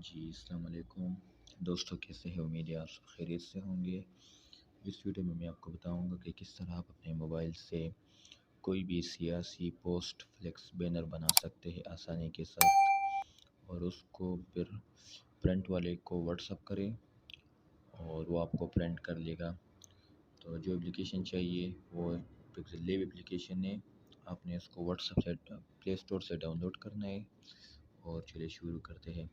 जी, अस्सलाम वालेकुम दोस्तों, कैसे हैं? उम्मीद है आप सब खैरियत से होंगे। इस वीडियो में मैं आपको बताऊंगा कि किस तरह आप अपने मोबाइल से कोई भी सियासी पोस्ट, फ्लेक्स, बैनर बना सकते हैं आसानी के साथ और उसको फिर प्रिंट वाले को व्हाट्सअप करें और वो आपको प्रिंट कर लेगा। तो जो एप्लीकेशन चाहिए वो पिक्सल लैब एप्लीकेशन है। आपने इसको व्हाट्सअप से प्ले स्टोर से डाउनलोड करना है और चलिए शुरू करते हैं।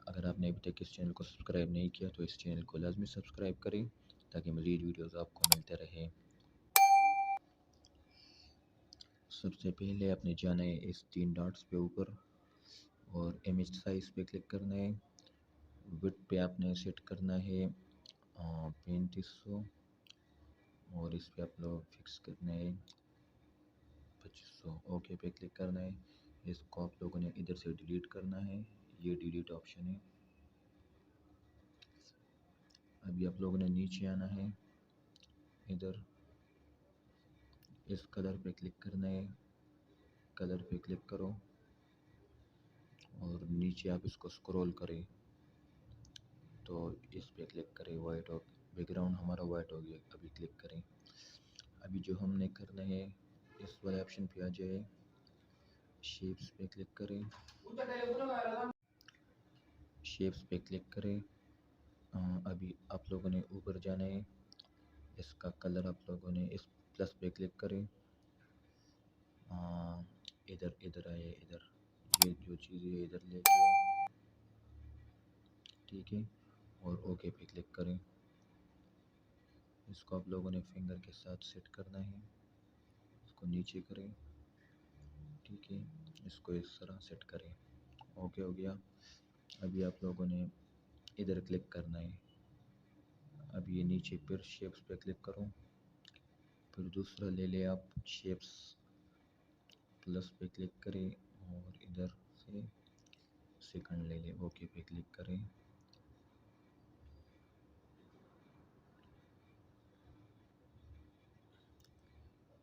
अगर आपने अभी तक इस चैनल को सब्सक्राइब नहीं किया तो इस चैनल को लाजमी सब्सक्राइब करें ताकि मज़ीद वीडियोस आपको मिलते रहें। सबसे पहले आपने जाना है इस 3 डॉट्स पे ऊपर और इमेज साइज़ पे क्लिक करना है। विड्थ पे आपने सेट करना है 3500 और इस पे आप लोग फिक्स करना है 2500। ओके पे क्लिक करना है। इसको आप लोगों ने इधर से डिलीट करना है, ये डिलीट ऑप्शन है। अभी आप लोगों ने नीचे आना है, इधर इस कलर पे क्लिक करना है, कलर पे क्लिक करो और नीचे आप इसको स्क्रॉल करें तो इस पे क्लिक करें। वाइट हो, बैकग्राउंड हमारा वाइट हो गया। अभी क्लिक करें। अभी जो हमने करना है इस वाले ऑप्शन पे आ जाए, शेप्स पे क्लिक करें, शेप्स पे क्लिक करें। अभी आप लोगों ने ऊपर जाना है, इसका कलर आप लोगों ने इस प्लस पे क्लिक करें। इधर इधर आए, इधर ये जो चीज़ है इधर लेके आए, ठीक है, और ओके पे क्लिक करें। इसको आप लोगों ने फिंगर के साथ सेट करना है, इसको नीचे करें, ठीक है, इसको इस तरह सेट करें। ओके हो गया। अभी आप लोगों ने इधर क्लिक करना है। अब ये नीचे फिर शेप्स पे क्लिक करो, फिर दूसरा ले ले आप शेप्स, प्लस पे क्लिक करें और इधर से सेकंड ले ले, ओके पे क्लिक करें।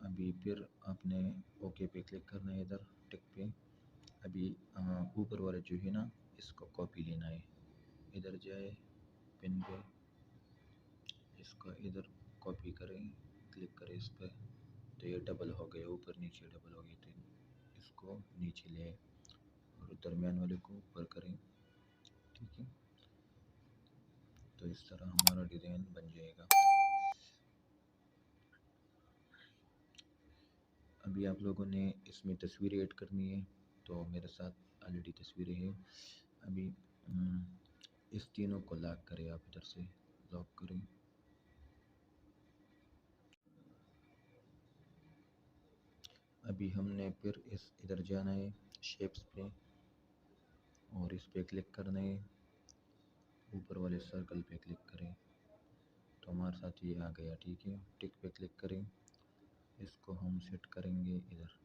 अभी फिर आपने ओके पे क्लिक करना है, इधर टिक पे। अभी ऊपर वाला जो है ना, इसको कॉपी लेना है। इधर जाए पिन पे, इसको इधर कॉपी करें, क्लिक करें इस पर, तो ये डबल हो गया, ऊपर नीचे डबल हो गई। तो इसको नीचे ले और दरमियान वाले को ऊपर करें, ठीक है। तो इस तरह हमारा डिज़ाइन बन जाएगा। अभी आप लोगों ने इसमें तस्वीरें ऐड करनी है, तो मेरे साथ ऑलरेडी तस्वीरें हैं। अभी इस तीनों को लॉक करें, आप इधर से लॉक करें। अभी हमने फिर इस इधर जाना है शेप्स पे और इस पे क्लिक करना है, ऊपर वाले सर्कल पे क्लिक करें, तो हमारे साथ ये आ गया, ठीक है। टिक पे क्लिक करें, इसको हम सेट करेंगे इधर।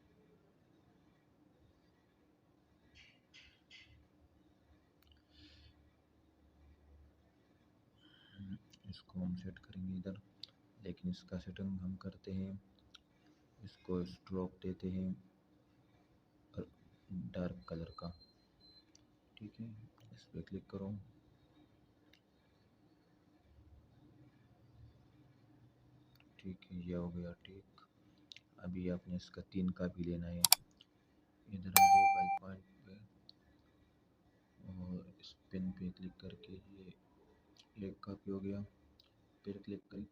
इसको हम सेट करेंगे इधर, लेकिन इसका सेटिंग हम करते हैं, इसको स्ट्रोक देते हैं और डार्क कलर का, ठीक है। इस पर क्लिक करो, ठीक है, ये हो गया ठीक। अभी आपने इसका 3 का भी लेना है, इधर आ जाए बाई पॉइंट पे और इस पिन पे क्लिक करके ये एक कापी हो गया। फिर क्लिक करें,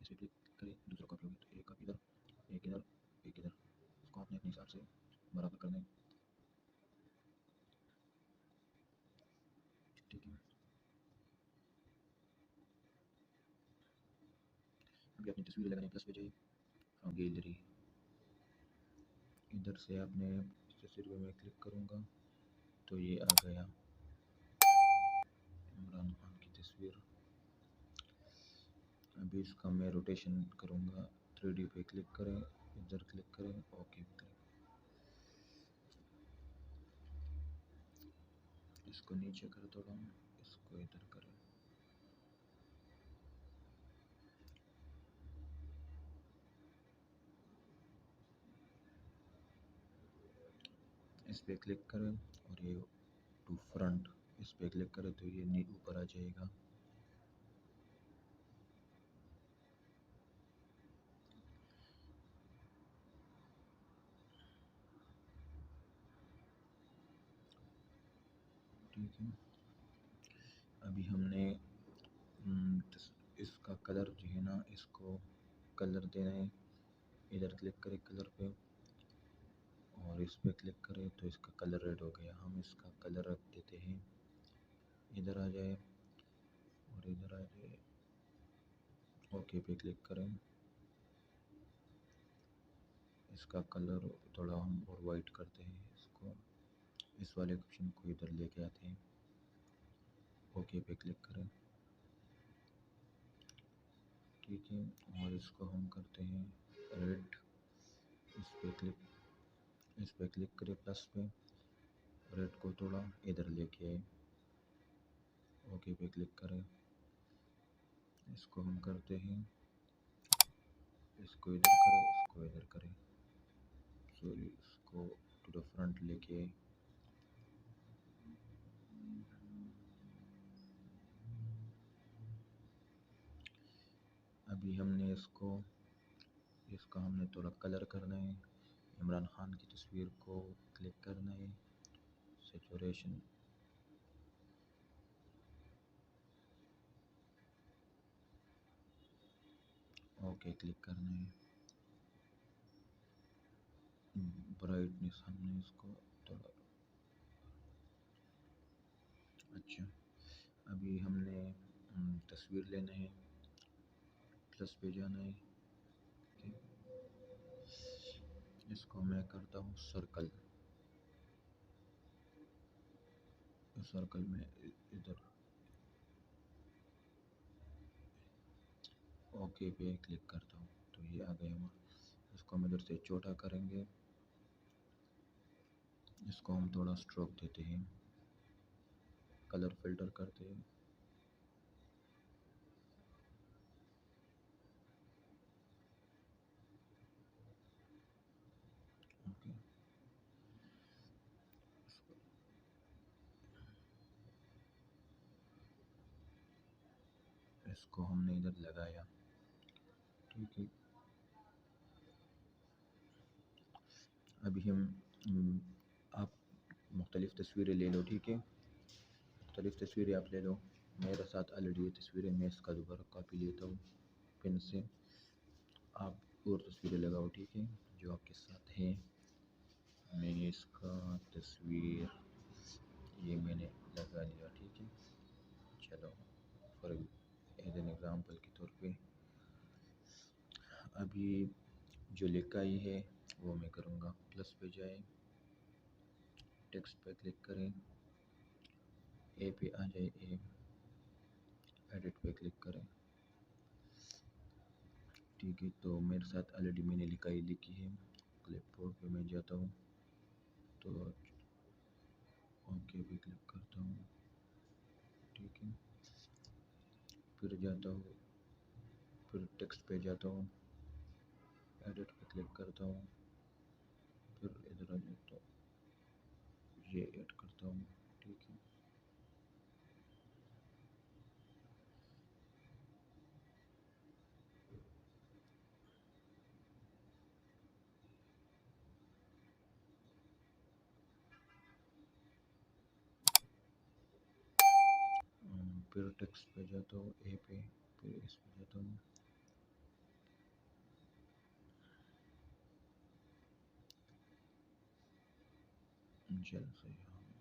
इसे क्लिक करें, दूसरा कापी हो गया। तो एक कापी इधर, एक इधर, एक इधर, इसको आपने अपने हिसाब से बराबर करना है, ठीक है। अभी अपनी तस्वीर लगाने प्लस पे जाइए, फ्रॉम गैलरी, इधर से आपने इस तस्वीर पे मैं क्लिक करूँगा तो ये आ गया इमरान खान की तस्वीर। अभी इसका मैं रोटेशन करूँगा, 3D पे क्लिक करें, इधर क्लिक करें, ओके क्लिक, इसको नीचे कर थोड़ा, इसको इधर करें। इस पे क्लिक करें और ये टू फ्रंट इस पर क्लिक करें तो ये ऊपर आ जाएगा। ठीक है, अभी हमने इसका कलर जो है ना, इसको कलर देना है। इधर क्लिक करें कलर पे और इस पे क्लिक करें तो इसका कलर रेड हो गया। हम इसका कलर रख देते हैं, इधर आ जाए और इधर आ जाए। ओके पे क्लिक करें, इसका कलर थोड़ा हम और वाइट करते हैं। इसको इस वाले ऑप्शन को इधर लेके आते हैं। ओके पे क्लिक करें, ठीक है, और इसको हम करते हैं रेड। इस पे क्लिक करें प्लस पे, रेड को थोड़ा इधर लेके आए। ओके पे क्लिक करें, इसको हम करते हैं, इसको इधर करें, इसको इधर करें, सॉरी, इसको टू द फ्रंट लेके आए। अभी हमने इसका हमने थोड़ा कलर करना है। इमरान खान की तस्वीर को क्लिक करना है, सेचुरेशन, ओके क्लिक करना है, ब्राइटनेस हमने इसको थोड़ा, अच्छा। अभी हमने तस्वीर लेना है, प्लस पे जाना है, इसको मैं करता हूँ सर्कल। सर्कल में इधर ओके पे क्लिक करता हूँ तो ये आ गया हमारा। इसको हम इधर से छोटा करेंगे, इसको हम थोड़ा स्ट्रोक देते हैं, कलर फिल्टर करते हैं। ओके, इसको हमने इधर लगाया, ठीक है। अभी आप मुख्तलिफ़ तस्वीरें ले लो, ठीक है, मुख्तलिफ़ तस्वीरें आप ले लो। मेरे साथ ऑलरेडी ये तस्वीरें, मैं इसका दोबारा कॉपी लेता हूँ पेन से। आप और तस्वीरें लगाओ, ठीक है, जो आपके साथ हैं। मैंने इसका तस्वीर ये मैंने लगा लिया, ठीक है। चलो, फॉर एज एन एग्ज़ाम्पल के तौर पे अभी जो लिखाई है वो मैं करूँगा। प्लस पे जाए, टेक्स्ट पे क्लिक करें, ए पे आ जाए, ए एडिट पे क्लिक करें, ठीक है। तो मेरे साथ ऑलरेडी मैंने लिखाई लिखी है। क्लिपबोर्ड पे मैं जाता हूँ तो ओके पे क्लिक करता हूँ, ठीक है। फिर जाता हूँ, फिर टेक्स्ट पे जाता हूँ, एडिट पे क्लिक करता हूँ, फिर इधर आ जाता हूँ, ये ऐड करता हूँ, ठीक है। फिर टेक्स्ट पे जाता हूँ, ए पे, फिर इस पे जाता हूँ, जल से यहाँ।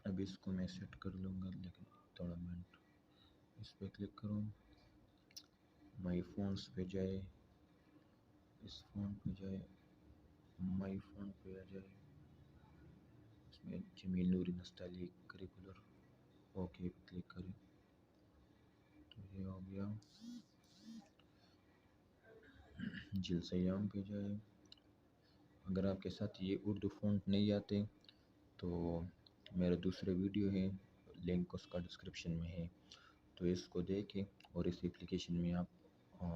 अब इसको मैं सेट कर लूँगा, लेकिन थोड़ा मिनट। इस पे क्लिक करूँ, माई फोन्स पे जाए, इस फ़ोन पे जाए, माई फ़ोन पे आ जाए, इसमें जमील नूरी नस्ताली करिकुलर, ओके पे क्लिक करें तो ये हो गया। जिलसयाम पे जाए। अगर आपके साथ ये उर्दू फ़ॉन्ट नहीं आते तो मेरे दूसरे वीडियो है, लिंक उसका डिस्क्रिप्शन में है, तो इसको देखें और इस एप्लीकेशन में आप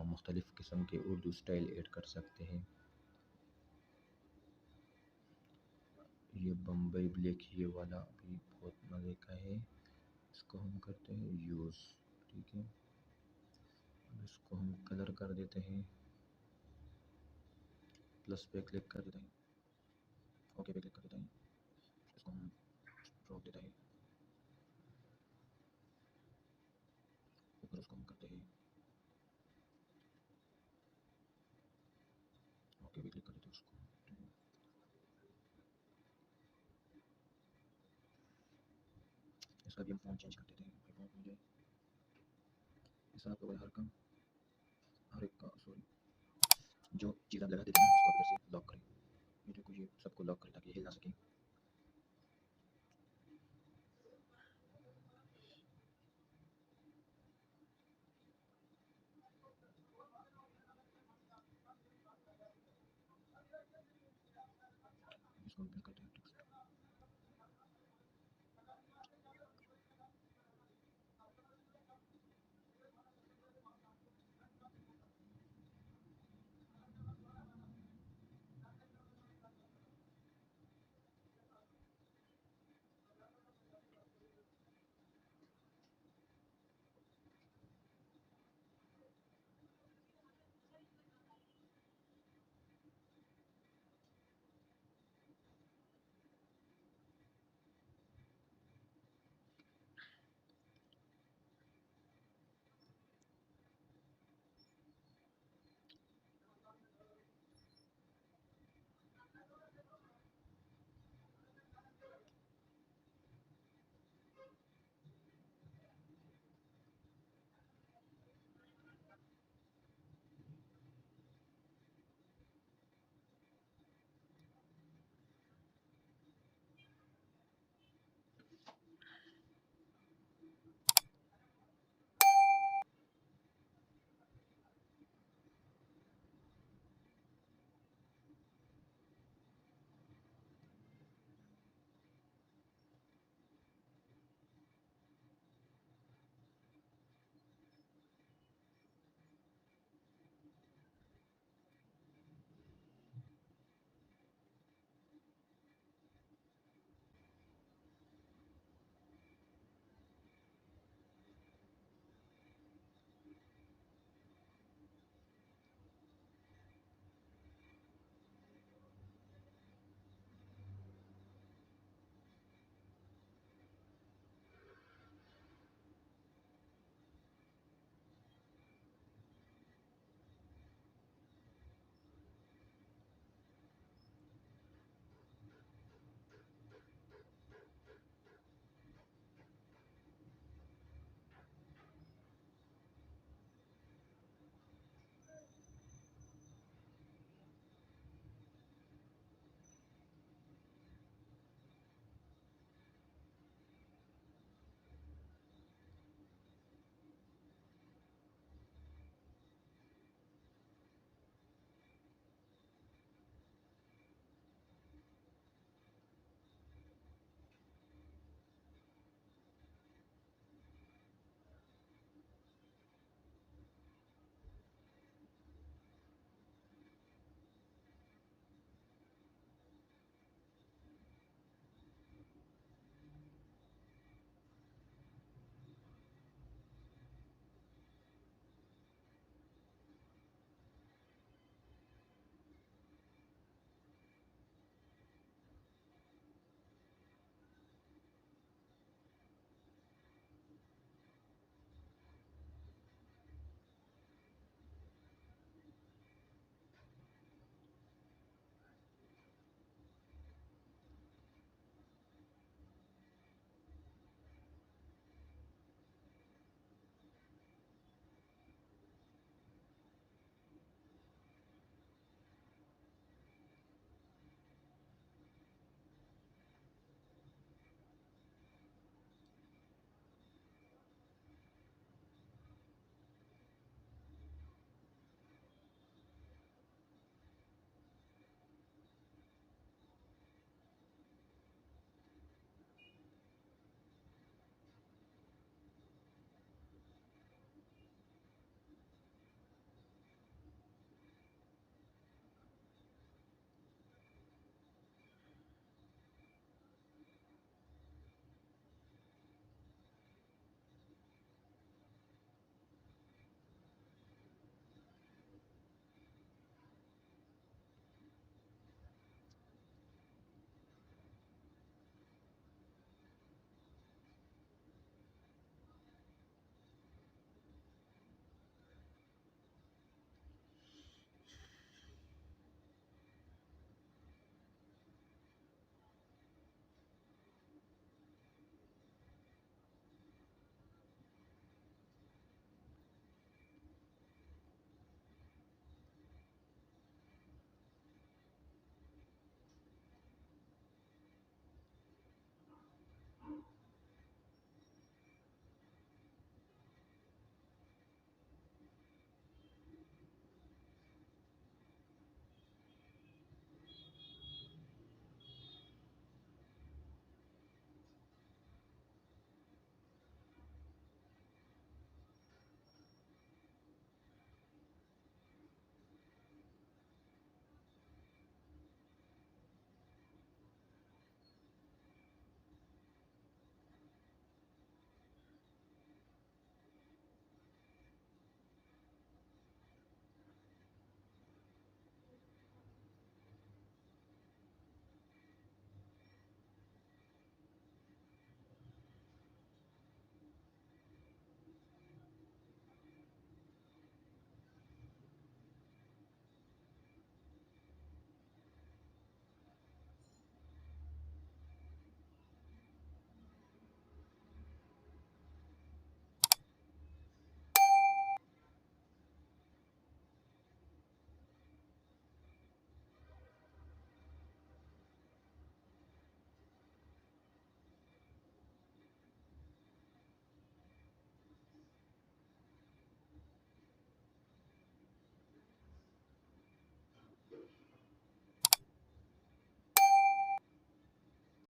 मुख्तलिफ़ किस्म के उर्दू स्टाइल ऐड कर सकते हैं। ये बम्बई ब्लैक ये वाला भी बहुत मज़े का है। इसको हम करते हैं यूज़। ठीक है, अब इसको हम कलर कर देते हैं, प्लस पे क्लिक कर देते हैं, ओके पे क्लिक कर देते हैं, इसको हम रोक देते हैं, ऊपर उसको हम करते हैं, ओके पे क्लिक कर देते हैं उसको। इसका भी हम फ़ॉन्ट चेंज कर देते हैं, भाई फ़ॉन्ट मिल जाए। इस तरह आपको हर एक का सॉरी जो चीज़ आप लगा देते हैं ना उसको आप इधर से लॉक करें। ये देखो ये सबको लॉक करें ताकि हिल ना सके।